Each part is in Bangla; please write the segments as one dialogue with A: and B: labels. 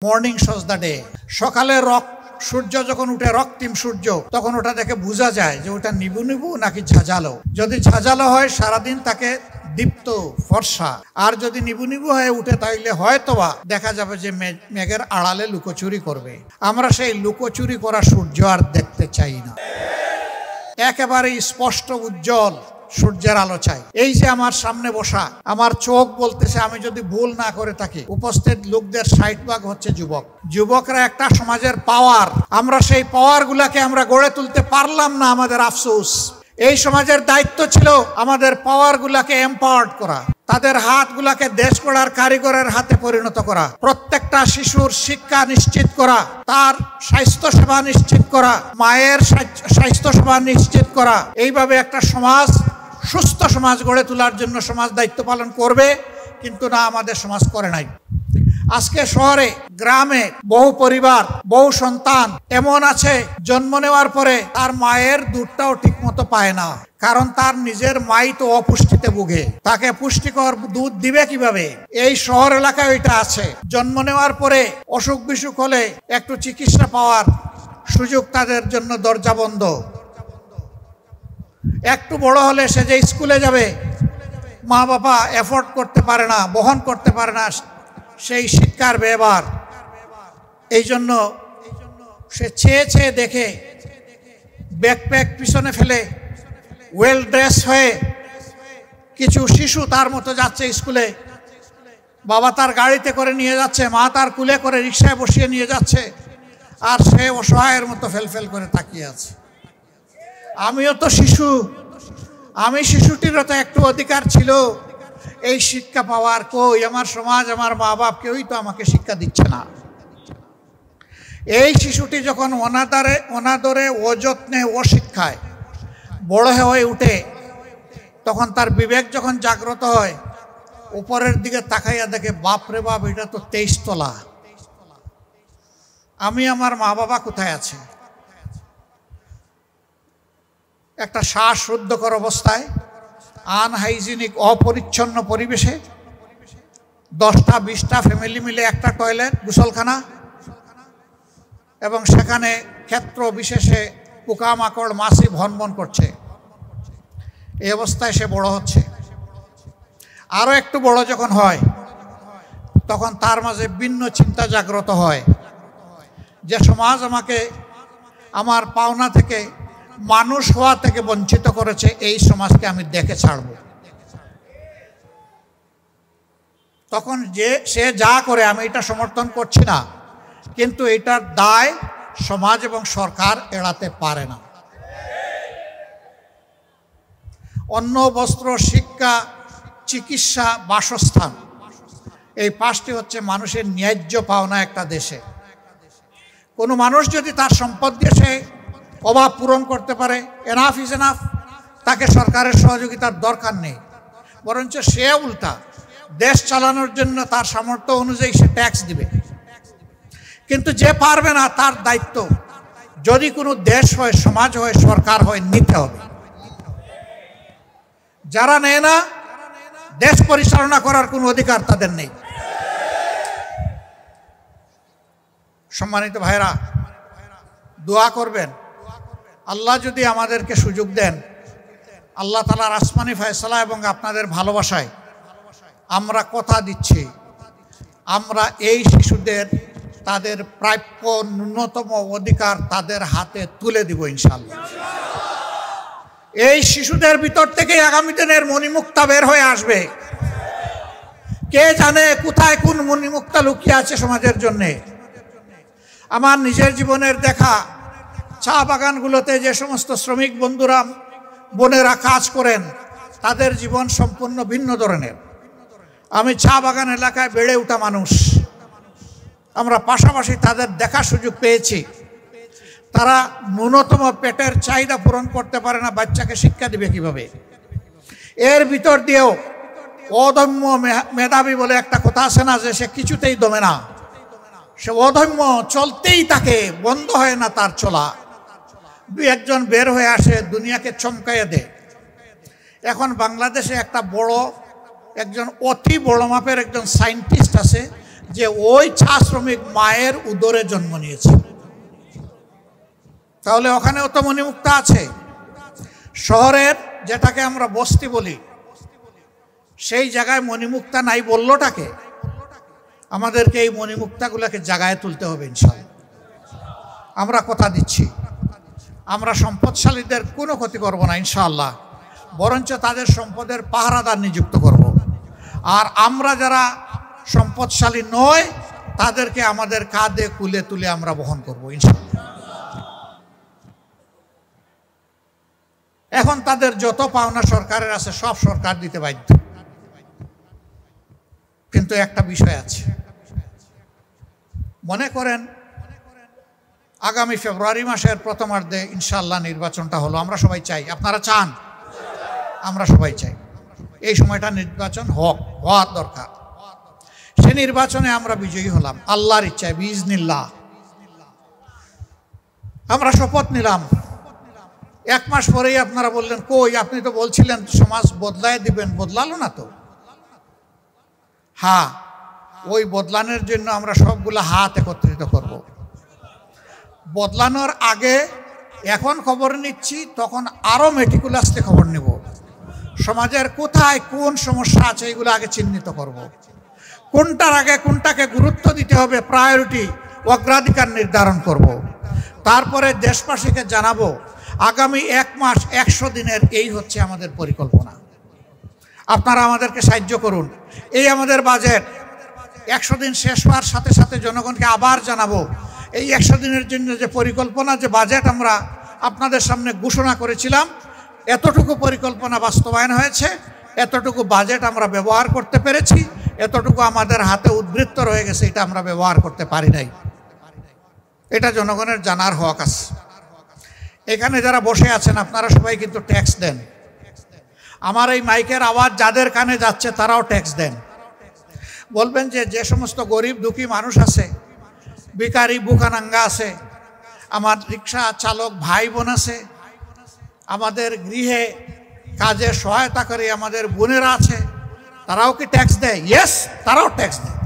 A: Morning shows the day. সকালে সূর্য যখন উঠে রক্তিম সূর্য, তখন ওটা দেখে বোঝা যায় যে ওটা নিবু নিবু নাকি ঝাঁঝালো। যদি ঝাঁঝালো হয় সারাদিন তাকে দীপ্ত ফর্সা, আর যদি নিবু নিবু হয়ে উঠে তাইলে হয়তোবা দেখা যাবে যে মেঘের আড়ালে লুকোচুরি করবে। আমরা সেই লুকোচুরি করা সূর্য আর দেখতে চাই না। একেবারে স্পষ্ট উজ্জ্বল সূর্যের আলো চাই। এই যে আমার সামনে বসা, আমার চোখ বলতেছে, আমি যদি ভুল না করে থাকি, উপস্থিত লোকদের 60% হচ্ছে যুবক। যুবকরা একটা সমাজের পাওয়ার। আমরা সেই পাওয়ার গুলাকে আমরা গড়ে তুলতে পারলাম না, আমাদের আফসোস। এই সমাজের দায়িত্ব ছিল আমাদের পাওয়ার গুলাকে এম্পাওয়ার্ড করা, তাদের হাতগুলাকে দেশ গড়ার কারিগরের হাতে পরিণত করা, প্রত্যেকটা শিশুর শিক্ষা নিশ্চিত করা, তার স্বাস্থ্য সেবা নিশ্চিত করা, মায়ের স্বাস্থ্য সেবা নিশ্চিত করা। এইভাবে একটা সমাজ, সুস্থ সমাজ গড়ে তোলার জন্য সমাজ দায়িত্ব পালন করবে, কিন্তু না, আমাদের সমাজ করে নাই। আজকে শহরে গ্রামে বহু পরিবার, বহু সন্তান এমন আছে, জন্ম নেওয়ার পরে তার মায়ের দুধটাও ঠিক মতো পায় না, কারণ তার নিজের মাই তো অপুষ্টিতে ভুগে। তাকে পুষ্টিকর দুধ দিবে কিভাবে? এই শহর এলাকায় ওইটা আছে। জন্ম নেওয়ার পরে অসুখ বিসুখ হলে একটু চিকিৎসা পাওয়ার সুযোগ তাদের জন্য দরজা বন্ধ। একটু বড় হলে সে যে স্কুলে যাবে, মা বাবা এফোর্ড করতে পারে না, বহন করতে পারে না সেই শিক্ষার ব্যবহার। এই জন্য সে চেয়ে চেয়ে দেখে, ব্যাকপ্যাক পিছনে ফেলে ওয়েল ড্রেস হয়ে কিছু শিশু তার মতো যাচ্ছে স্কুলে। বাবা তার গাড়িতে করে নিয়ে যাচ্ছে, মা তার কুলে করে রিক্সায় বসিয়ে নিয়ে যাচ্ছে, আর সে অসহায়ের মতো ফেলফেল করে তাকিয়ে আছে। আমিও তো শিশু, আমি শিশুটিরও তো একটু অধিকার ছিল এই শিক্ষা পাওয়ার। কই আমার সমাজ, আমার মা বাপ কেউই তো আমাকে শিক্ষা দিচ্ছে না। এই শিশুটি যখন অনাদরে অযত্নে অশিক্ষায় বড় হয়ে উঠে, তখন তার বিবেক যখন জাগ্রত হয়, উপরের দিকে তাকাইয়া দেখে, বাপরে বাপ, এটা তো 23 তলা। আমি আমার মা বাবা কোথায় আছে? একটা শ্বাসরুদ্ধকর অবস্থায়, আনহাইজিনিক, অপরিচ্ছন্ন পরিবেশে, 10টা-20টা ফ্যামিলি মিলে একটা টয়লেট, গোসলখানা, এবং সেখানে ক্ষেত্র বিশেষে পোকামাকড় মাছি ভনভন করছে। এই অবস্থায় সে বড় হচ্ছে। আরও একটু বড় যখন হয়, তখন তার মাঝে ভিন্ন চিন্তা জাগ্রত হয় যে সমাজ আমাকে আমার পাওনা থেকে, মানুষ হওয়া থেকে বঞ্চিত করেছে, এই সমাজকে আমি দেখে ছাড়ব। তখন সে যা করে, আমি এটা সমর্থন করছি না, কিন্তু এটার দায় সমাজ এবং সরকার এড়াতে পারে না। অন্ন, বস্ত্র, শিক্ষা, চিকিৎসা, বাসস্থান, এই 5টি হচ্ছে মানুষের ন্যায্য পাওনা একটা দেশে। কোনো মানুষ যদি তার সম্পদ দিয়ে সে অভাব পূরণ করতে পারে, এনাফ ইজ এনাফ, তাকে সরকারের সহযোগিতার দরকার নেই। বরঞ্চ সে উল্টা দেশ চালানোর জন্য তার সামর্থ্য অনুযায়ী সে ট্যাক্স দিবে। কিন্তু যে পারবে না, তার দায়িত্ব, যদি কোনো দেশ হয়, সমাজ হয়, সরকার হয়, নিতে হবে। যারা নেয় না, দেশ পরিচালনা করার কোনো অধিকার তাদের নেই। সম্মানিত ভাইরা, দোয়া করবেন, আল্লাহ যদি আমাদেরকে সুযোগ দেন, আল্লাহ তাআলার আসমানি ফয়সালা এবং আপনাদের ভালোবাসায় আমরা কথা দিচ্ছি, আমরা এই শিশুদের তাদের প্রাপ্য ন্যূনতম অধিকার তাদের হাতে তুলে দিব ইনশাআল্লাহ। এই শিশুদের ভিতর থেকে আগামী দিনের মণিমুক্তা বের হয়ে আসবে। কে জানে কোথায় কোন মণিমুক্তা লুকিয়ে আছে সমাজের জন্যে। আমার নিজের জীবনের দেখা চা বাগানগুলোতে যে সমস্ত শ্রমিক বন্ধুরা, বোনেরা কাজ করেন, তাদের জীবন সম্পূর্ণ ভিন্ন ধরনের। আমি চা বাগান এলাকায় বেড়ে ওঠা মানুষ, আমরা পাশাপাশি তাদের দেখার সুযোগ পেয়েছি। তারা ন্যূনতম পেটের চাহিদা পূরণ করতে পারে না, বাচ্চাকে শিক্ষা দিবে কিভাবে? এর ভিতর দিয়েও অদম্য মেধাবী বলে একটা কথা আছে না, যে সে কিছুতেই দমে না, সে অদম্য, চলতেই থাকে, বন্ধ হয় না তার চলা। 2-1জন বের হয়ে আসে, দুনিয়াকে চমকাইয়া দেয়। এখন বাংলাদেশে একজন অতি বড় মাপের একজন সায়েন্টিস্ট আছে, যে ওই চা শ্রমিক মায়ের উদরে জন্ম নিয়েছে। তাহলে ওখানেও তো মণিমুক্তা আছে। শহরের যেটাকে আমরা বস্তি বলি, সেই জায়গায় মণিমুক্তা নাই বললোটাকে। আমাদেরকে এই মণিমুক্তাগুলোকে জায়গায় তুলতে হবে ইনশাআল্লাহ। আমরা কথা দিচ্ছি, আমরা সম্পদশালীদের কোনো ক্ষতি করব না ইনশাআল্লাহ, বরঞ্চ তাদের সম্পদের পাহারাদার নিযুক্ত করব। আর আমরা যারা সম্পদশালী নয় তাদেরকে আমাদের কাঁধে কুলে তুলে আমরা বহন করব ইনশাআল্লাহ। এখন তাদের যত পাওনা সরকারের আছে সব সরকার দিতে বাধ্য, কিন্তু একটা বিষয় আছে। মনে করেন আগামী ফেব্রুয়ারি মাসের প্রথমার্ধে ইনশাআল্লাহ নির্বাচনটা হলো, আমরা সবাই চাই, আপনারা চান, আমরা সবাই চাই এই সময়টা নির্বাচন হওয়া দরকার। সে নির্বাচনে আমরা বিজয়ী হলাম আল্লাহর ইচ্ছায় বিইজনিল্লাহ। আমরা শপথ নিলাম, 1 মাস পরেই আপনারা বললেন কই, আপনি তো বলছিলেন সমাজ বদলায় দিবেন, বদলালো না তো। হ্যাঁ, ওই বদলানোর জন্য আমরা সবগুলো হাত একত্রিত করব। বদলানোর আগে এখন খবর নিচ্ছি, তখন আরো মেটিকুলাসলি খবর নেব। সমাজের কোথায় কোন সমস্যা আছে এগুলো আগে চিহ্নিত করব। কোনটার আগে কোনটাকে গুরুত্ব দিতে হবে, প্রায়োরিটি অগ্রাধিকার নির্ধারণ করব। তারপরে দেশবাসীকে জানাবো আগামী 1 মাস 100 দিনের এই হচ্ছে আমাদের পরিকল্পনা। আপনারা আমাদেরকে সাহায্য করুন। এই আমাদের বাজেট 100 দিন শেষ হওয়ার সাথে সাথে জনগণকে আবার জানাবো এই 100 দিনের জন্য যে পরিকল্পনা, যে বাজেট আমরা আপনাদের সামনে ঘোষণা করেছিলাম, এতটুকু পরিকল্পনা বাস্তবায়ন হয়েছে, এতটুকু বাজেট আমরা ব্যবহার করতে পেরেছি, এতটুকু আমাদের হাতে উদ্বৃত্ত রয়ে গেছে, এটা আমরা ব্যবহার করতে পারি নাই। এটা জনগণের জানার হক আছে। এখানে যারা বসে আছেন আপনারা সবাই কিন্তু ট্যাক্স দেন। আমার এই মাইকের আওয়াজ যাদের কানে যাচ্ছে তারাও ট্যাক্স দেন। বলবেন যে যে সমস্ত গরিব দুঃখী মানুষ আছে, বেকারি বুকানাঙ্গা আছে, আমার রিক্সা চালক ভাই বোন আছে, আমাদের গৃহে কাজে সহায়তা করে আমাদের বোনেরা আছে, তারাও কি ট্যাক্স দেয়? ইয়েস, তারাও ট্যাক্স দেয়।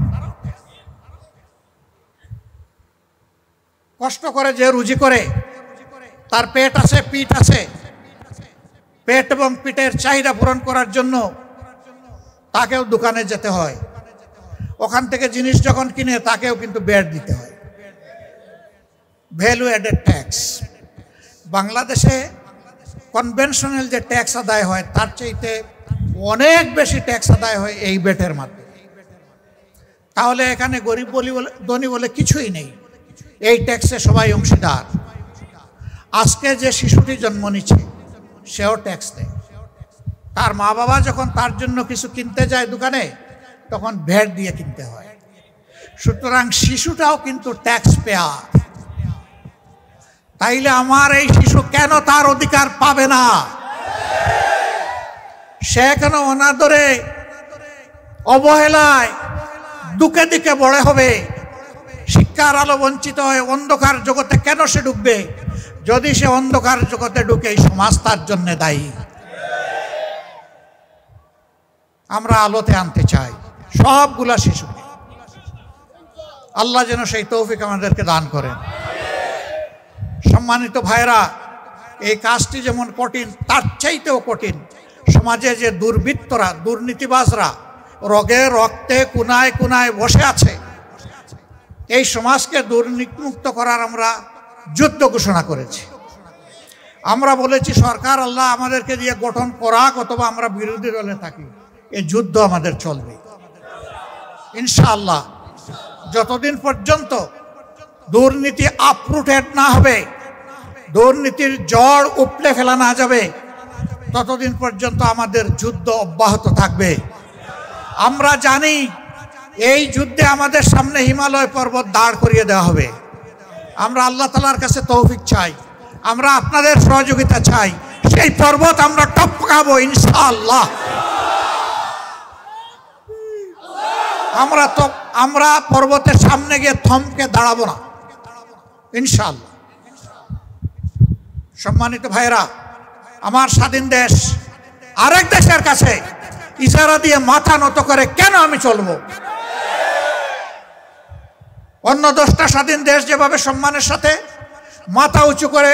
A: কষ্ট করে যে রুজি করে, তার পেট আছে পিঠ আছে, পেট এবং পিঠের চাহিদা পূরণ করার জন্য তাকেও দোকানে যেতে হয়, ওখান থেকে জিনিস যখন কিনে তাকেও কিন্তু ব্যাট দিতে হয়, ভ্যালু অ্যাডেড ট্যাক্স। বাংলাদেশে কনভেনশনাল যে ট্যাক্স আদায় হয় তার চাইতে অনেক বেশি ট্যাক্স আদায় হয় এই ব্যাটের মাধ্যমে। তাহলে এখানে গরিব বলি ধনী বলে কিছুই নেই, এই ট্যাক্সে সবাই অংশীদার। আজকে যে শিশুটি জন্ম নিচ্ছে সেও ট্যাক্স দেয়। তার মা বাবা যখন তার জন্য কিছু কিনতে যায় দোকানে, তখন ভ্যাট দিয়ে কিনতে হয়। সুতরাং শিশুটাও কিন্তু ট্যাক্স পেয়ার। তাইলে আমার এই শিশু কেন তার অধিকার পাবে না? সে কেন অনাদরে অবহেলায় দুঃখে দিকে বড় হবে? শিক্ষার আলো বঞ্চিত হয়ে অন্ধকার জগতে কেন সে ঢুকবে? যদি সে অন্ধকার জগতে ঢুকে এই সমাজ তার জন্য দায়ী। আমরা আলোতে আনতে চাই সবগুলা শিশুকে। আল্লাহ যেন সেই তৌফিক আমাদেরকে দান করেন। সম্মানিত ভাইরা, এই কাজটি যেমন কঠিন তার চাইতেও কঠিন সমাজে যে দুর্বৃত্তরা, দুর্নীতিবাজরা রগে রক্তে কোনায় কোনায় বসে আছে, এই সমাজকে দুর্নীতিমুক্ত করার আমরা যুদ্ধ ঘোষণা করেছি। আমরা বলেছি সরকার আল্লাহ আমাদেরকে দিয়ে গঠন করাক, অথবা আমরা বিরোধী দলে থাকি, এই যুদ্ধ আমাদের চলবে ইনশাআল্লাহ। যতদিন পর্যন্ত দুর্নীতি আপরুটেড না হবে, দুর্নীতির জড় উপড়ে ফেলা না যাবে, ততদিন পর্যন্ত আমাদের যুদ্ধ অব্যাহত থাকবে। আমরা জানি এই যুদ্ধে আমাদের সামনে হিমালয় পর্বত দাঁড় করিয়ে দেওয়া হবে। আমরা আল্লাহ তাআলার কাছে তৌফিক চাই, আমরা আপনাদের সহযোগিতা চাই, সেই পর্বত আমরা টপকাবো ইনশাআল্লাহ। আমরা পর্বতের সামনে গিয়ে থমকে দাঁড়াবো না ইনশাআল্লাহ। সম্মানিত ভাইরা, আমার স্বাধীন দেশ আরেক দেশের কাছে ইশারা দিয়ে মাথা নত করে কেন আমি চলবো? অন্য 10টা স্বাধীন দেশ যেভাবে সম্মানের সাথে মাথা উঁচু করে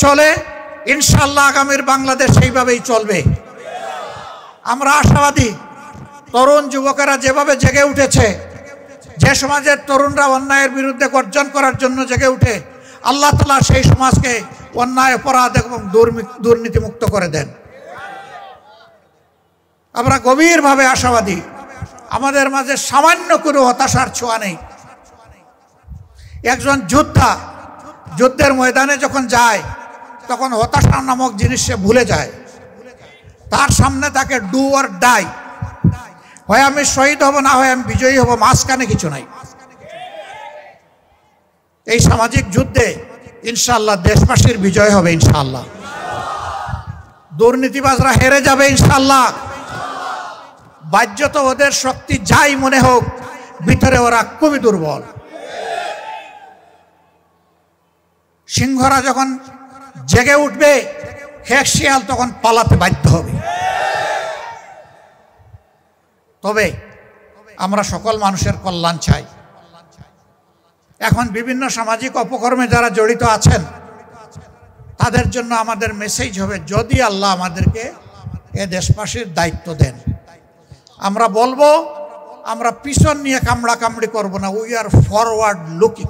A: চলে, ইনশাআল্লাহ আগামীর বাংলাদেশ সেইভাবেই চলবে। আমরা আশাবাদী, তরুণ যুবকেরা যেভাবে জেগে উঠেছে, যে সমাজের তরুণরা অন্যায়ের বিরুদ্ধে গর্জন করার জন্য জেগে উঠে, আল্লাহ তাআলা সেই সমাজকে অন্যায়, অপরাধ এবং দুর্নীতি মুক্ত করে দেন। আমরা গভীরভাবে আশাবাদী, আমাদের মাঝে সামান্য কোনো হতাশার ছোঁয়া নেই। একজন যোদ্ধা যুদ্ধের ময়দানে যখন যায়, তখন হতাশা নামক জিনিস সে ভুলে যায়। তার সামনে তাকে ডু অর ডাই, হয় আমি শহীদ হব, না হয় আমি বিজয়ী হব, মাঝখানে কিছু নাই। এই সামাজিক যুদ্ধে ইনশাআল্লাহ দেশবাসীর বিজয় হবে ইনশাআল্লাহ। দুর্নীতিবাজরা হেরে যাবে ইনশাআল্লাহ। বাহ্যত ওদের শক্তি যাই মনে হোক, ভিতরে ওরা খুবই দুর্বল। সিংহরা যখন জেগে উঠবে, খেক শিয়াল তখন পালাতে বাধ্য হবে। তবে আমরা সকল মানুষের কল্যাণ চাই। এখন বিভিন্ন সামাজিক অপকর্মে যারা জড়িত আছেন, তাদের জন্য আমাদের মেসেজ হবে, যদি আল্লাহ আমাদেরকে এ দেশবাসীর দায়িত্ব দেন, আমরা বলবো আমরা পিছন নিয়ে কামড়া কামড়ি করব না, উই আর ফরওয়ার্ড লুকিং।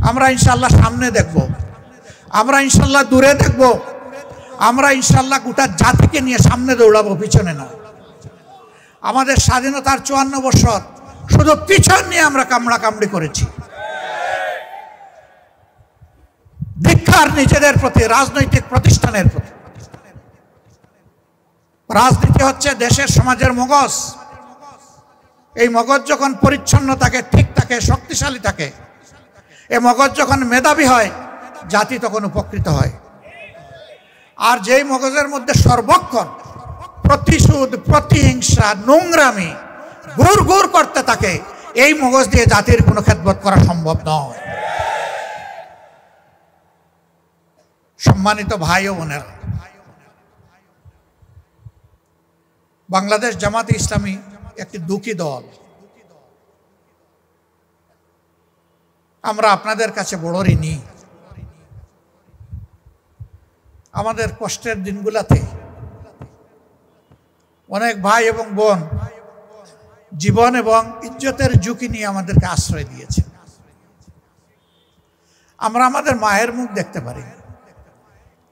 A: আমরা ইনশাআল্লাহ সামনে দেখব, আমরা ইনশাআল্লাহ দূরে দেখব, আমরা ইনশাআল্লাহ গোটা জাতিকে নিয়ে সামনে দৌড়াবো, পিছনে না। আমাদের স্বাধীনতার 54 বছর শুধু পিছন নিয়ে আমরা কামড়া কামড়ি করেছি। ধিক্কার নিজেদের প্রতি, রাজনৈতিক প্রতিষ্ঠানের প্রতি। রাজনীতি হচ্ছে দেশের সমাজের মগজ। এই মগজ যখন পরিচ্ছন্ন থাকে, ঠিক থাকে, শক্তিশালী থাকে, এই মগজ যখন মেধাবী হয়, জাতি তখন উপকৃত হয়। আর যেই মগজের মধ্যে সর্বক্ষণ প্রতিশোধ, প্রতিহিংসা, নোংরামি ঘুর ঘুর করতে থাকে, এই মগজ দিয়ে জাতির কোনো খেদমত করা সম্ভব নয়। সম্মানিত ভাই ও বোনেরা, বাংলাদেশ জামাতে ইসলামী একটি দুঃখী দল। আমরা আপনাদের কাছে বড় ঋণী। আমাদের কষ্টের দিনগুলোতে অনেক ভাই এবং বোন জীবন এবং ইজ্জতের ঝুঁকি নিয়ে আমাদেরকে আশ্রয় দিয়েছে। আমরা আমাদের মায়ের মুখ দেখতে পারি।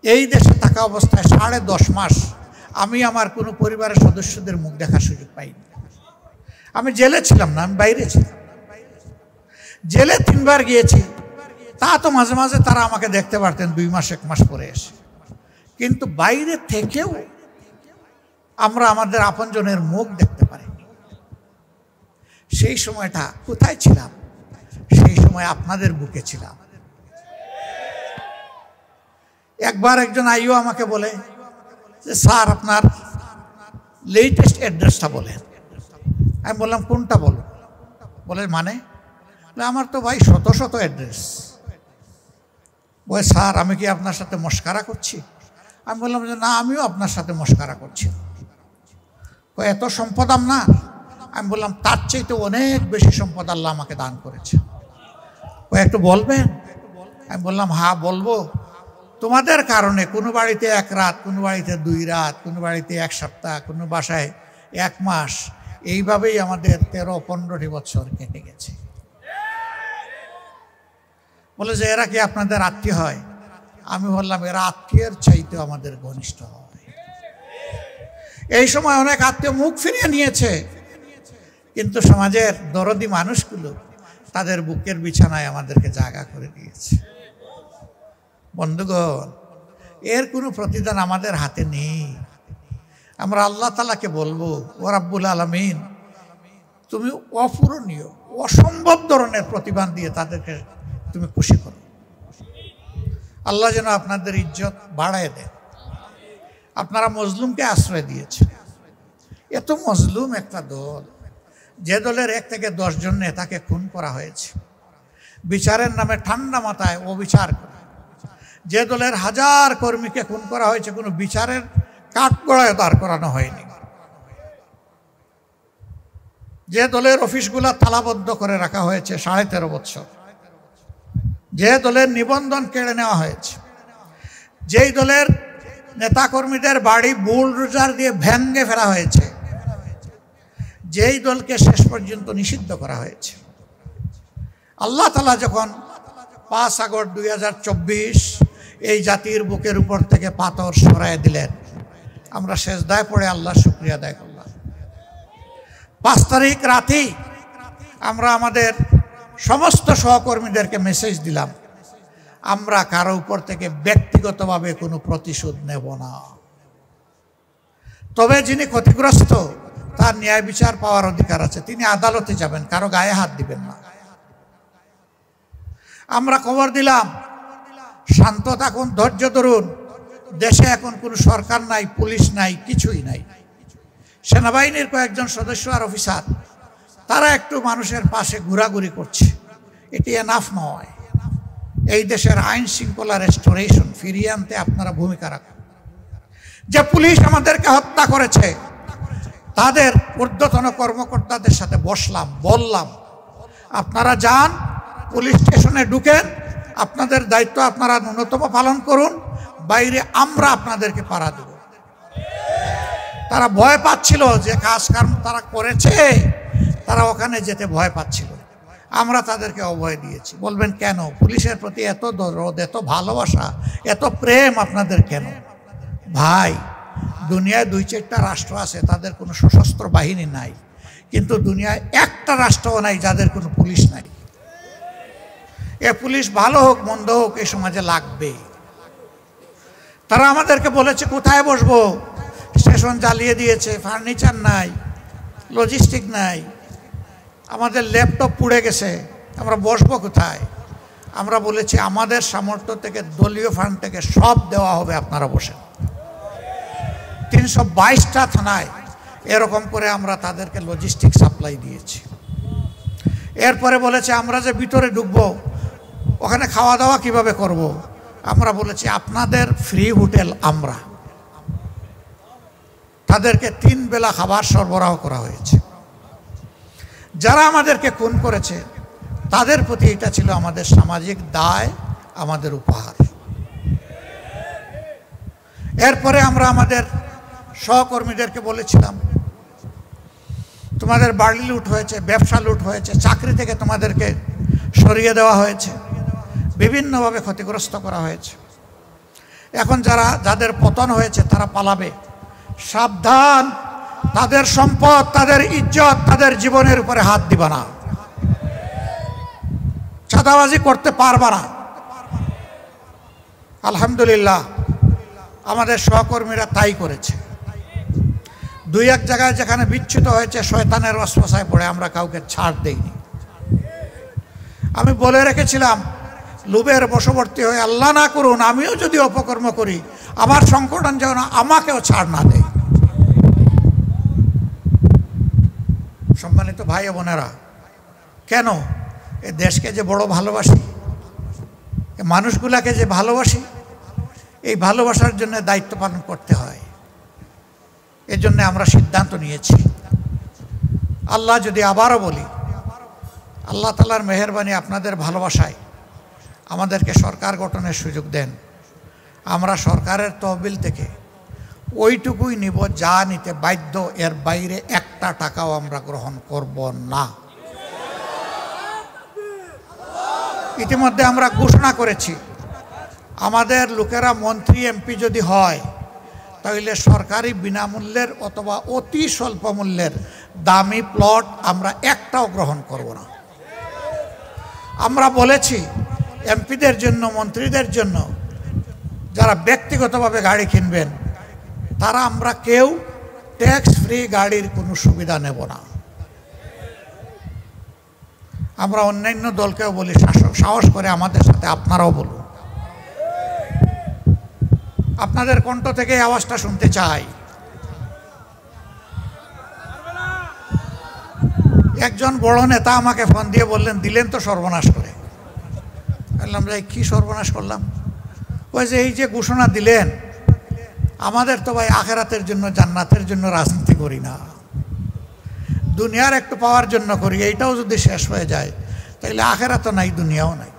A: এই দেশে থাকা অবস্থায় 10.5 মাস আমি আমার কোনো পরিবারের সদস্যদের মুখ দেখার সুযোগ পাইনি। আমি জেলে ছিলাম না, আমি বাইরে ছিলাম। জেলে 3 বার গিয়েছি, তা তো মাঝে মাঝে তারা আমাকে দেখতে পারতেন 2 মাস 1 মাস পরে এসে। কিন্তু বাইরে থেকেও আমরা আমাদের আপনজনের মুখ দেখতে পারিনি। সেই সময়টা কোথায় ছিলাম? সেই সময় আপনাদের বুকে ছিলাম। একবার একজন আইও আমাকে বলে যে স্যার আপনার লেটেস্ট অ্যাড্রেসটা বলেন। আমি বললাম কোনটা বলো? বলে মানে? আমার তো ভাই শত শত অ্যাড্রেস। বলে স্যার আমি কি আপনার সাথে মস্কারা করছি? আমি বললাম যে না, আমিও আপনার সাথে মস্কারা করছি। এত সম্পদ আপনার? আমি বললাম তার চাইতে অনেক বেশি সম্পদ আল্লাহ আমাকে দান করেছে। ও একটু বলবেন? আমি বললাম হ্যাঁ বলবো। তোমাদের কারণে কোনো বাড়িতে 1 রাত, কোনো বাড়িতে 2 রাত, কোনো বাড়িতে 1 সপ্তাহ, কোনো বাসায় 1 মাস, এইভাবেই আমাদের 13-15টি বছর কেটে গেছে। বলে যে এরা কি আপনাদের আত্মীয় হয়? আমি বললাম এরা আত্মীয়ের চাইতে আমাদের ঘনিষ্ঠ হয়। এই সময় অনেক আত্মীয় মুখ ফিরিয়ে নিয়েছে, কিন্তু সমাজের দরদি মানুষগুলো তাদের বুকের বিছানায় আমাদেরকে জায়গা করে দিয়েছে। বন্ধুগণ, এর কোনো প্রতিদান আমাদের হাতে নেই। আমরা আল্লাহ তাআলাকে বলবো, ও রাব্বুল আলামিন, তুমি অপূরণীয়, অসম্ভব ধরনের প্রতিদান দিয়ে তাদেরকে তুমি খুশি করো। আল্লাহ যেন আপনাদের ইজ্জত বাড়ায় দেন। আপনারা মজলুমকে আশ্রয় দিয়েছেন। এত মজলুম একটা দল, যে দলের 1 থেকে 10 জন নেতাকে খুন করা হয়েছে, বিচারের নামে ঠান্ডা মাথায় অবিচার করে। যে দলের 1000 কর্মীকে খুন করা হয়েছে, কোনো বিচারের কাঠগড়ায় দাঁড় করানো হয়নি। যে দলের অফিসগুলা তালাবদ্ধ করে রাখা হয়েছে 13.5 বছর, যে দলের নিবন্ধন কেড়ে নেওয়া হয়েছে, যেই দলের নেতাকর্মীদের বাড়ি বুলডোজার দিয়ে ভেঙে ফেলা হয়েছে, যেই দলকে শেষ পর্যন্ত নিষিদ্ধ করা হয়েছে, আল্লাহ তাআলা যখন 5 আগস্ট 2024 এই জাতির বুকের উপর থেকে পাথর সরায় দিলেন, আমরা সেজদায় পড়ে আল্লাহর শুকরিয়া আদায় করলাম। 5 তারিখ রাতেই আমরা আমাদের সমস্ত সহকর্মীদেরকে মেসেজ দিলাম, আমরা কারো উপর থেকে ব্যক্তিগতভাবে কোনো প্রতিশোধ নেব না, তবে যিনি ক্ষতিগ্রস্ত তার ন্যায় বিচার পাওয়ার অধিকার আছে, তিনি আদালতে যাবেন, কারো গায়ে হাত দিবেন না। আমরা খবর দিলাম শান্ত থাকুন, ধৈর্য ধরুন, দেশে এখন কোনো সরকার নাই, পুলিশ নাই, কিছুই নাই। সেনাবাহিনীর কয়েকজন সদস্য আর অফিসার তারা একটু মানুষের পাশে ঘোরাঘুরি করছে, এটি এনাফ নয়। এই দেশের আইন শৃঙ্খলা রেস্টোরেশন ফিরিয়ে আনতে আপনারা ভূমিকা রাখুন। যে পুলিশ আমাদেরকে হত্যা করেছে তাদের ঊর্ধ্বতন কর্মকর্তাদের সাথে বসলাম, বললাম আপনারা যান, পুলিশ স্টেশনে ঢুকেন, আপনাদের দায়িত্ব আপনারা ন্যূনতম পালন করুন, বাইরে আমরা আপনাদেরকে পাড়া দেব। তারা ভয় পাচ্ছিল যে কাজ কর্ম তারা করেছে, তারা ওখানে যেতে ভয় পাচ্ছিল। আমরা তাদেরকে অভয় দিয়েছি। বলবেন কেন? পুলিশের প্রতি এত দরদ, এত ভালোবাসা, এত প্রেম আপনাদের কেন? ভাই, দুনিয়ায় 2-4টা রাষ্ট্র আছে তাদের কোনো সশস্ত্র বাহিনী নাই, কিন্তু দুনিয়ায় একটা রাষ্ট্রও নাই যাদের কোনো পুলিশ নাই। এ পুলিশ ভালো হোক মন্দ হোক এই সমাজে লাগবে। তারা আমাদেরকে বলেছে কোথায় বসবো, স্টেশন জ্বালিয়ে দিয়েছে, ফার্নিচার নাই, লজিস্টিক নাই, আমাদের ল্যাপটপ পুড়ে গেছে, আমরা বসবো কোথায়? আমরা বলেছি আমাদের সামর্থ্য থেকে, দলীয় ফান্ড থেকে সব দেওয়া হবে, আপনারা বসেন। 322টা থানায় এরকম করে আমরা তাদেরকে লজিস্টিক সাপ্লাই দিয়েছি। এরপরে বলেছে আমরা যে ভিতরে ঢুকবো ওখানে খাওয়া দাওয়া কিভাবে করব? আমরা বলেছি আপনাদের ফ্রি হোটেল, আমরা তাদেরকে 3 বেলা খাবার সরবরাহ করা হয়েছে। যারা আমাদেরকে খুন করেছে তাদের প্রতি এটা ছিল আমাদের সামাজিক দায়, আমাদের উপহার। এরপরে আমরা আমাদের সহকর্মীদেরকে বলেছিলাম তোমাদের বাড়ি লুট হয়েছে, ব্যবসা লুট হয়েছে, চাকরি থেকে তোমাদেরকে সরিয়ে দেওয়া হয়েছে, বিভিন্নভাবে ক্ষতিগ্রস্ত করা হয়েছে। এখন যাদের পতন হয়েছে তারা পালাবে, সাবধান, তাদের সম্পদ, তাদের ইজ্জত, তাদের জীবনের উপরে হাত দিবা না, চাঁদাবাজি করতে পারবা না। আলহামদুলিল্লাহ আমাদের সহকর্মীরা তাই করেছে। 2-1 জায়গায় যেখানে বিচ্যুত হয়েছে, শয়তানের ওয়াসওয়াসায় পড়ে আমরা কাউকে ছাড় দেইনি। আমি বলে রেখেছিলাম লোভের বশবর্তী হয়ে আল্লাহ না করুন আমিও যদি অপকর্ম করি, আমার সংকটন যেন আমাকেও ছাড় না দেয়। সম্মানিত ভাই ও বোনেরা, কেন এ দেশকে যে বড় ভালোবাসি, এ মানুষগুলাকে যে ভালোবাসি, এই ভালোবাসার জন্য দায়িত্ব পালন করতে হয়। এর জন্য আমরা সিদ্ধান্ত নিয়েছি, আল্লাহ যদি আবারও বলি, আল্লাহ তাআলার মেহেরবানি আপনাদের ভালোবাসায় আমাদেরকে সরকার গঠনের সুযোগ দেন, আমরা সরকারের তহবিল থেকে ওইটুকুই নিব যা নিতে বাধ্য, এর বাইরে 1টা টাকাও আমরা গ্রহণ করব না। ইতিমধ্যে আমরা ঘোষণা করেছি আমাদের লোকেরা মন্ত্রী এমপি যদি হয় তাহলে সরকারি বিনামূল্যের অথবা অতি স্বল্প মূল্যের দামি প্লট আমরা একটাও গ্রহণ করব না। আমরা বলেছি এমপিদের জন্য, মন্ত্রীদের জন্য যারা ব্যক্তিগতভাবে গাড়ি কিনবেন তারা আমরা কেউ ট্যাক্স ফ্রি গাড়ির কোনো সুবিধা নেব না। আমরা অন্যান্য দলকেও বলি সাহস করে আমাদের সাথে আপনারাও বলুন। আপনাদের কণ্ঠ থেকে এই আওয়াজটা শুনতে চাই। একজন বড় নেতা আমাকে ফোন দিয়ে বললেন, দিলেন তো সর্বনাশ করে। বললাম ভাই কি সর্বনাশ করলাম? ওই যে এই যে ঘোষণা দিলেন, আমাদের তো ভাই আখেরাতের জন্য, জান্নাতের জন্য রাজনীতি করি না। দুনিয়ার একটু পাওয়ার জন্য করি, এইটাও যদি শেষ হয়ে যায় তাহলে আখেরাতও নাই, দুনিয়াও নাই।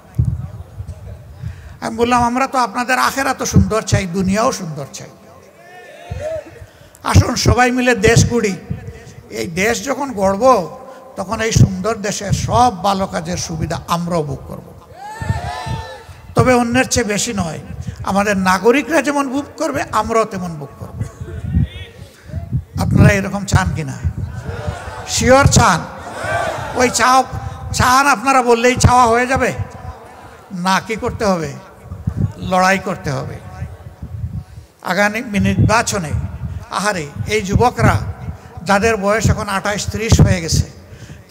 A: আমি বললাম আমরা তো আপনাদের আখেরাতও সুন্দর চাই, দুনিয়াও সুন্দর চাই। আসুন সবাই মিলে দেশ গড়ি। এই দেশ যখন গড়ব তখন এই সুন্দর দেশের সব ভালো কাজের সুবিধা আমরাও ভোগ করব। তবে অন্যের চেয়ে বেশি নয়, আমাদের নাগরিকরা যেমন ভোগ করবে আমরাও তেমন ভোগ করব। আপনারা এরকম চান কিনা? শিওর চান? ওই চান আপনারা বললেই চাওয়া হয়ে যাবে না? কি করতে হবে? লড়াই করতে হবে। আগামী নির্বাচনে আহারে এই যুবকরা যাদের বয়স এখন 28-30 হয়ে গেছে,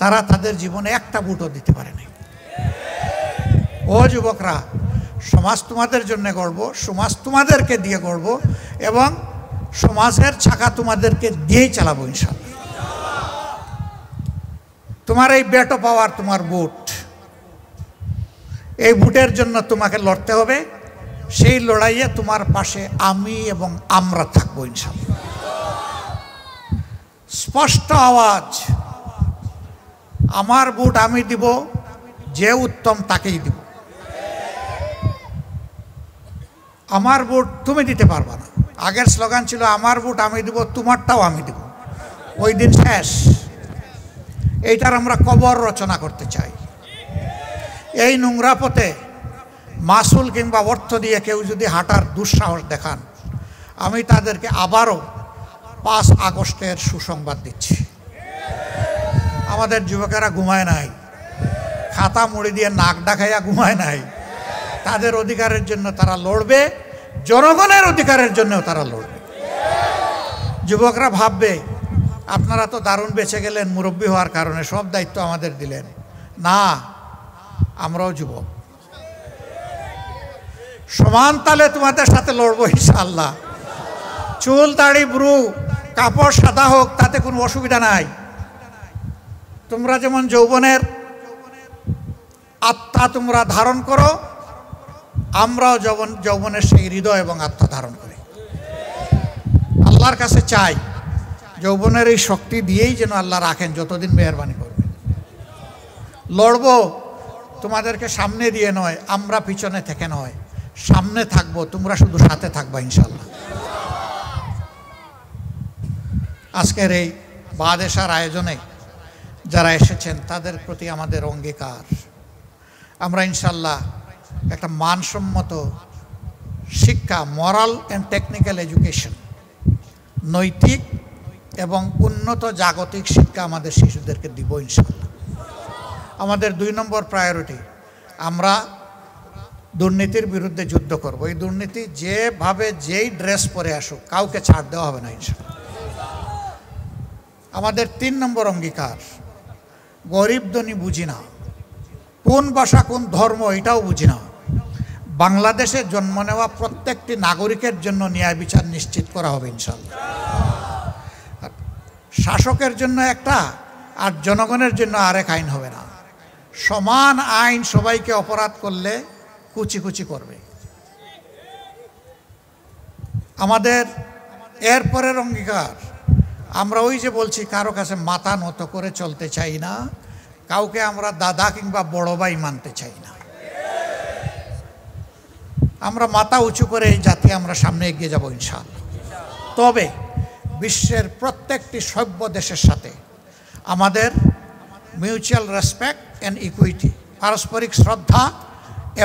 A: তারা তাদের জীবনে একটা ভোটও দিতে পারেনি। ও যুবকরা, সমাজ তোমাদের জন্য গড়ব, সমাজ তোমাদেরকে দিয়ে গড়ব এবং সমাজের চাকা তোমাদেরকে দিয়েই চালাবো ইনশাআল্লাহ। তোমার এই বেটো পাওয়ার তোমার ভোট, এই ভোটের জন্য তোমাকে লড়তে হবে। সেই লড়াইয়ে তোমার পাশে আমি এবং আমরা থাকবো ইনশাআল্লাহ। স্পষ্ট আওয়াজ, আমার ভোট আমি দিব, যে উত্তম তাকেই দিব। আমার ভোট তুমি দিতে পারবা না। আগের স্লোগান ছিল আমার ভোট আমি দিব, তোমারটাও আমি দিব। ওই দিন শেষ। এইটার আমরা কবর রচনা করতে চাই। এই নোংরা পথে মাসুল কিংবা অর্থ দিয়ে কেউ যদি হাঁটার দুঃসাহস দেখান, আমি তাদেরকে আবারও 5 আগস্টের সুসংবাদ দিচ্ছি। আমাদের যুবকেরা ঘুমায় নাই, খাতা মুড়ি দিয়ে নাক ডাকাইয়া ঘুমায় নাই। তাদের অধিকারের জন্য তারা লড়বে, জনগণের অধিকারের জন্যও তারা লড়বে। যুবকরা ভাববে আপনারা তো দারুণ বেঁচে গেলেন মুরব্বী হওয়ার কারণে, সব দায়িত্ব আমাদের দিলেন। না, আমরাও যুবক, সমান তালে তোমাদের সাথে লড়বো ইনশাআল্লাহ। চুল দাড়ি ব্রু কাপড় সাদা হোক, তাতে কোনো অসুবিধা নাই। তোমরা যেমন যৌবনের আত্মা তোমরা ধারণ করো, আমরাও যৌবনের সেই হৃদয় এবং আত্মা ধারণ করি। আল্লাহর কাছে চাই যৌবনের এই শক্তি দিয়েই যেন আল্লাহ রাখেন, যতদিন মেহেরবানি করবেন। লড়বো তোমাদেরকে সামনে দিয়ে নয়, আমরা পিছনে থেকে নয়, সামনে থাকবো, তোমরা শুধু সাথে থাকবা ইনশাআল্লাহ। আজকের এই বাদেশার আয়োজনে যারা এসেছেন তাদের প্রতি আমাদের অঙ্গীকার, আমরা ইনশাআল্লাহ একটা মানসম্মত শিক্ষা, মরাল অ্যান্ড টেকনিক্যাল এডুকেশন, নৈতিক এবং উন্নত জাগতিক শিক্ষা আমাদের শিশুদেরকে দিব ইনশাআল্লাহ। আমাদের 2 নম্বর প্রায়োরিটি, আমরা দুর্নীতির বিরুদ্ধে যুদ্ধ করব। এই দুর্নীতি যেভাবে যেই ড্রেস পরে আসুক কাউকে ছাড় দেওয়া হবে না ইনশাআল্লাহ। আমাদের 3 নম্বর অঙ্গীকার, গরিব ধনী বুঝি না, কোন ভাষা কোন ধর্ম এটাও বুঝি না, বাংলাদেশে জন্ম নেওয়া প্রত্যেকটি নাগরিকের জন্য ন্যায় বিচার নিশ্চিত করা হবে ইনশাআল্লাহ। শাসকের জন্য একটা আর জনগণের জন্য আরেক আইন হবে না। সমান আইন সবাইকে অপরাধ করলে কুচি কুচি করবে। আমাদের এরপরের অঙ্গীকার, আমরা ওই যে বলছি কারো কাছে মাথা নত করে চলতে চাই না, কাউকে আমরা দাদা কিংবা বড় ভাই মানতে চাই না। আমরা মাথা উঁচু করে এই জাতি আমরা সামনে এগিয়ে যাব ইনশাআল্লাহ। তবে বিশ্বের প্রত্যেকটি সভ্য দেশের সাথে আমাদের মিউচুয়াল রেসপেক্ট অ্যান্ড ইকুইটি, পারস্পরিক শ্রদ্ধা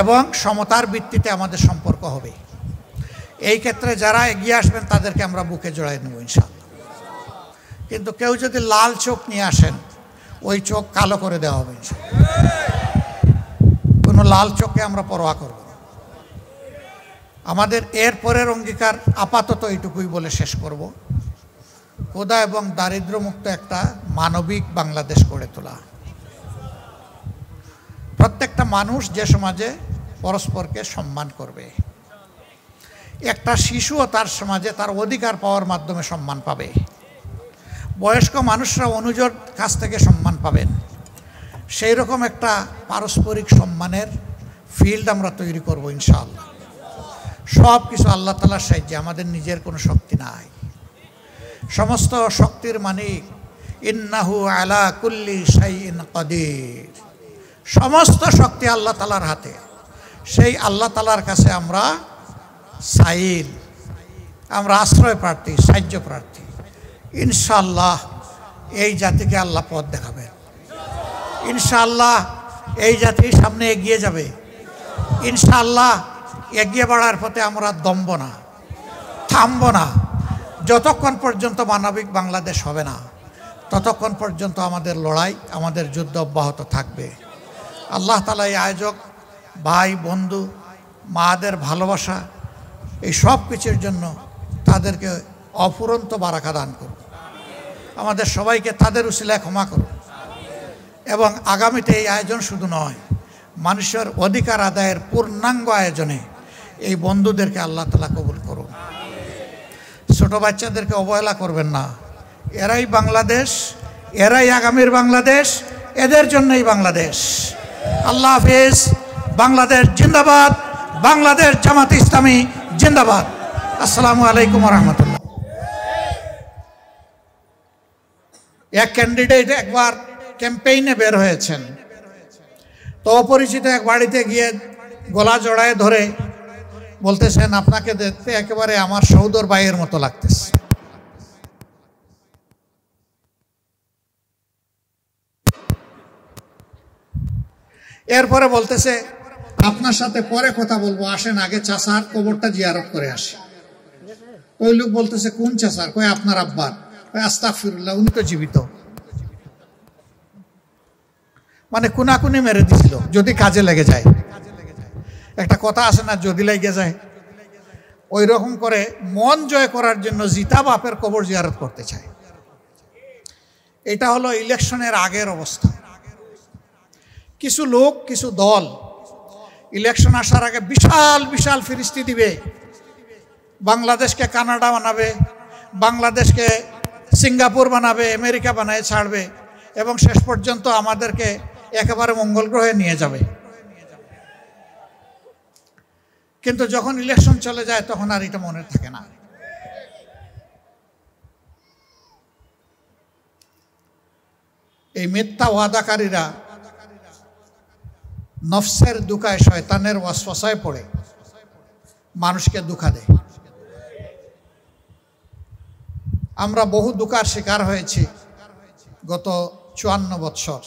A: এবং সমতার ভিত্তিতে আমাদের সম্পর্ক হবে। এই ক্ষেত্রে যারা এগিয়ে আসবেন তাদেরকে আমরা বুকে জড়াই নেব ইনশাআল্লাহ। কিন্তু কেউ যদি লাল চোখ নিয়ে আসেন, ওই চোখ কালো করে দেওয়া হবে ইনশাআল্লাহ। কোনো লাল চোখকে আমরা পরোয়া করব না। আমাদের এরপরের অঙ্গীকার আপাতত এইটুকুই বলে শেষ করব, ক্ষুধা এবং দারিদ্র্যমুক্ত একটা মানবিক বাংলাদেশ গড়ে তোলা। প্রত্যেকটা মানুষ যে সমাজে পরস্পরকে সম্মান করবে, একটা শিশুও তার সমাজে তার অধিকার পাওয়ার মাধ্যমে সম্মান পাবে, বয়স্ক মানুষরা অনুজর কাছ থেকে সম্মান পাবেন, সেই রকম একটা পারস্পরিক সম্মানের ফিল্ড আমরা তৈরি করব ইনশাআল্লাহ। সব কিছু আল্লাহ তাআলার সাহায্যে, আমাদের নিজের কোনো শক্তি নাই। সমস্ত শক্তির মালিক ইন্নাহু আলা কুল্লি শাইইন কাদির। সমস্ত শক্তি আল্লাহ তাআলার হাতে। সেই আল্লাহ তাআলার কাছে আমরা সাইল, আমরা আশ্রয় প্রার্থী, সাহায্য প্রার্থী। ইনশাআল্লাহ এই জাতিকে আল্লাহ পথ দেখাবেন। ইনশাআল্লাহ এই জাতি সামনে এগিয়ে যাবে। ইনশাআল্লাহ এগিয়ে বাড়ার পথে আমরা দমব না, থামব না। যতক্ষণ পর্যন্ত মানবিক বাংলাদেশ হবে না, ততক্ষণ পর্যন্ত আমাদের লড়াই, আমাদের যুদ্ধ অব্যাহত থাকবে। আল্লাহ তাআলা এই আয়োজক ভাই, বন্ধু, মাদের ভালোবাসা, এই সব কিছুর জন্য তাদেরকে অফুরন্ত বারাকা দান করুন। আমাদের সবাইকে তাদের উসিলায় ক্ষমা করুন। এবং আগামীতে এই আয়োজন শুধু নয়, মানুষের অধিকার আদায়ের পূর্ণাঙ্গ আয়োজনে এই বন্ধুদেরকে আল্লাহ তাআলা কবুল করুন। ছোট বাচ্চাদেরকে অবহেলা করবেন না। এরাই বাংলাদেশ, এরাই আগামীর বাংলাদেশ, এদের জন্যই বাংলাদেশ। আল্লাহ হাফেজ। বাংলাদেশ জিন্দাবাদ। বাংলাদেশ জামাত ইসলামী জিন্দাবাদ। আসসালামু আলাইকুম ওয়া রাহমাতুল্লাহ। এক ক্যান্ডিডেট একবার ক্যাম্পেইনে বের হয়েছেন, তো অপরিচিত এক বাড়িতে গিয়ে গলা জড়ায় ধরে বলতেছেন, আপনাকে দেখতে একেবারে আমার সহোদর ভাইয়ের মতো লাগতেছে। এরপরে বলতেছে, আপনার সাথে পরে কথা বলবো, আসেন আগে চাচার কবরটা জিয়ারত করে আসি। ওই লোক বলতেছে, কোন চাচার? কয় আপনার আব্বার। কয় আস্তাগফিরুল্লাহ, উনি তো জীবিত। মানে কুনাকুনি মেরে দিছিল, যদি কাজে লেগে যায়। একটা কথা আছে না, যদি লেগে যায়। ওই রকম করে মন জয় করার জন্য জিতা বাপের কবর জিয়ারত করতে চায়। এটা হলো ইলেকশনের আগের অবস্থা। কিছু লোক, কিছু দল ইলেকশন আসার আগে বিশাল বিশাল ফিরিস্তি দিবে, বাংলাদেশকে কানাডা বানাবে, বাংলাদেশকে সিঙ্গাপুর বানাবে, আমেরিকা বানায় ছাড়বে, এবং শেষ পর্যন্ত আমাদেরকে একেবারে মঙ্গল গ্রহে নিয়ে যাবে। কিন্তু যখন ইলেকশন চলে যায় তখন আর এটা মনে থাকে না। এই মিথ্যা ওয়াদাকারীরা নফসের দুকায়, শয়তানের ওয়াসওয়াসায় পড়ে মানুষকে দুঃখা দেয়। আমরা বহু দুঃখার শিকার হয়েছি গত 54 বৎসর।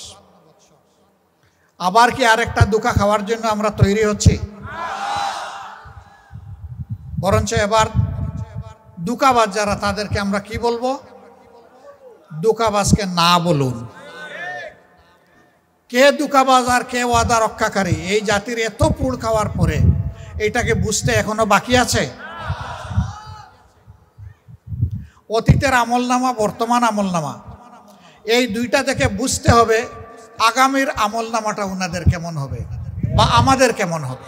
A: আবার কি আরেকটা দুঃখা খাওয়ার জন্য আমরা তৈরি হচ্ছি? বরঞ্চ এবার দুঃখাবাজ যারা, তাদেরকে আমরা কি বলবো? দুঃখাবাজকে না বলুন। কে দুঃখাবাজ আর কে ওয়াদা রক্ষাকারী, এই জাতির এত পুড় খাওয়ার পরে এটাকে বুঝতে এখনো বাকি আছে। অতীতের আমলনামা, বর্তমান আমলনামা, এই দুইটা থেকে বুঝতে হবে আগামীর আমলনামাটা উনাদের কেমন হবে বা আমাদের কেমন হবে।